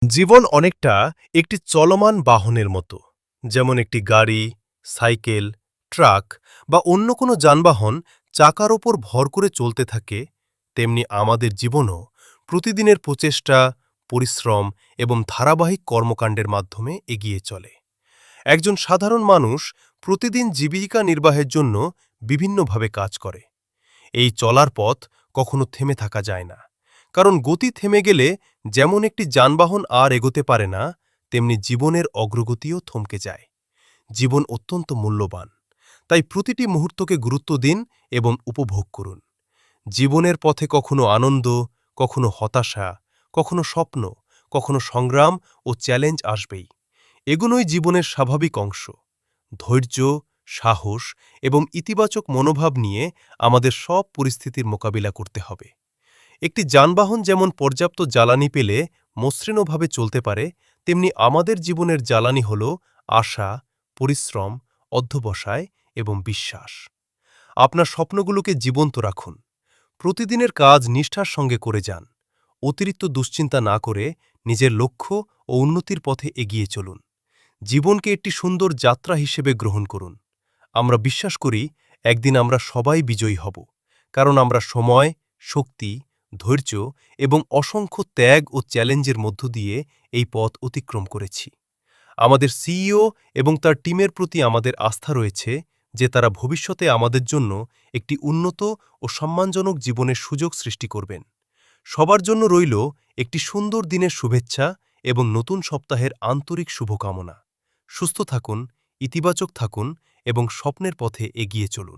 জীবন অনেকটা একটি চলমান বাহনের মতো, যেমন একটি গাড়ি, সাইকেল, ট্রাক বা অন্য কোনো যানবাহন চাকার ওপর ভর করে চলতে থাকে। তেমনি আমাদের জীবনও প্রতিদিনের প্রচেষ্টা, পরিশ্রম এবং ধারাবাহিক কর্মকাণ্ডের মাধ্যমে এগিয়ে চলে। একজন সাধারণ মানুষ প্রতিদিন জীবিকা নির্বাহের জন্য বিভিন্নভাবে কাজ করে। এই চলার পথ কখনো থেমে থাকা যায় না, কারণ গতি থেমে গেলে যেমন একটি যানবাহন আর এগোতে পারে না, তেমনি জীবনের অগ্রগতিও থমকে যায়। জীবন অত্যন্ত মূল্যবান, তাই প্রতিটি মুহূর্তকে গুরুত্ব দিন এবং উপভোগ করুন। জীবনের পথে কখনো আনন্দ, কখনো হতাশা, কখনো স্বপ্ন, কখনো সংগ্রাম ও চ্যালেঞ্জ আসবেই। এগুলোই জীবনের স্বাভাবিক অংশ। ধৈর্য, সাহস এবং ইতিবাচক মনোভাব নিয়ে আমাদের সব পরিস্থিতির মোকাবিলা করতে হবে। একটি যানবাহন যেমন পর্যাপ্ত জ্বালানি পেলে মসৃণভাবে চলতে পারে, তেমনি আমাদের জীবনের জ্বালানি হল আশা, পরিশ্রম, অধ্যবসায় এবং বিশ্বাস। আপনার স্বপ্নগুলোকে জীবন্ত রাখুন। প্রতিদিনের কাজ নিষ্ঠার সঙ্গে করে যান। অতিরিক্ত দুশ্চিন্তা না করে নিজের লক্ষ্য ও উন্নতির পথে এগিয়ে চলুন। জীবনকে একটি সুন্দর যাত্রা হিসেবে গ্রহণ করুন। আমরা বিশ্বাস করি একদিন আমরা সবাই বিজয়ী হব, কারণ আমরা সময়, শক্তি, ধৈর্য এবং অসংখ্য ত্যাগ ও চ্যালেঞ্জের মধ্য দিয়ে এই পথ অতিক্রম করেছি। আমাদের সিইও এবং তার টিমের প্রতি আমাদের আস্থা রয়েছে যে তারা ভবিষ্যতে আমাদের জন্য একটি উন্নত ও সম্মানজনক জীবনের সুযোগ সৃষ্টি করবেন। সবার জন্য রইল একটি সুন্দর দিনের শুভেচ্ছা এবং নতুন সপ্তাহের আন্তরিক শুভকামনা। সুস্থ থাকুন, ইতিবাচক থাকুন এবং স্বপ্নের পথে এগিয়ে চলুন।